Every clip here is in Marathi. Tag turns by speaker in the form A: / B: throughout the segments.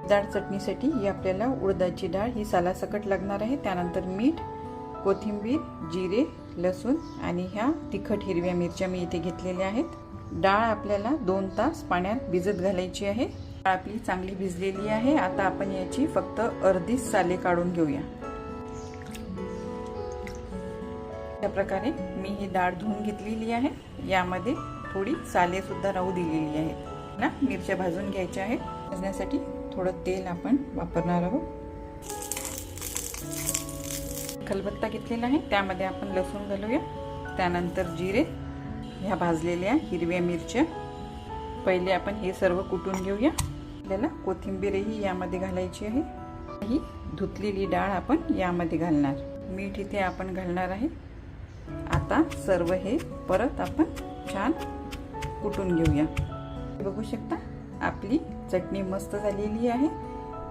A: डाळ चटणीसाठी ही आपल्याला उडदाची डाळ ही सालासकट लागणार आहे। त्यानंतर मीठ, कोथिंबीर, जिरे, लसूण आणि ह्या तिखट हिरव्या मिरच्या मी इथे घेतलेल्या आहेत। डाळ आपल्याला 2 तास पाण्यात भिजत घालायची आहे। डाळ आपली चांगली भिजलेली आहे। आता आपण याची फक्त अर्धी साले काढून घेऊया। अशा प्रकारे मी ही डाळ धुवून घेतलेली आहे। यामध्ये थोडी साले सुद्धा राहू दिलेली आहेत ना। मिरच्या भाजून घ्यायच्या आहेत। भाजण्यासाठी थोडं तेल आपण वापरणार आहोत। खलबत्ता घेतलेला आहे, त्यामध्ये आपण लसूण घालूया। त्यानंतर जिरे, ह्या भाजलेल्या हिरव्या मिरच्या, पहिले आपण हे सर्व कुटून घेऊया। आपल्याला कोथिंबीरही यामध्ये घालायची आहे। ही धुतलेली डाळ आपण यामध्ये घालणार। मीठ इथे आपण घालणार आहे। आता सर्व हे परत आपण छान कुटून घेऊया। बघू शकता आपली चटणी मस्त झालेली आहे।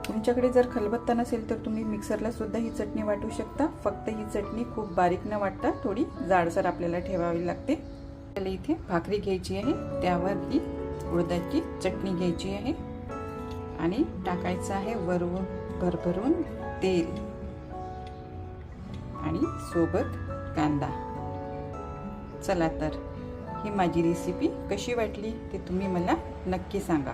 A: तुमच्याकडे जर खलबत्ता नसेल तर तुम्ही मिक्सरला सुद्धा ही चटणी वाटू शकता। फक्त ही चटणी खूप बारीक न वाटता थोडी जाडसर आपल्याला ठेवावी लागते। आपल्याला इथे भाकरी घ्यायची आहे, त्यावर ही उडदाची चटणी घ्यायची आहे आणि टाकायचं आहे वरून भरभरून तेल आणि सोबत कांदा। चला तर ही माझी रेसिपी कशी वाटली ते तुम्ही मला नक्की सांगा।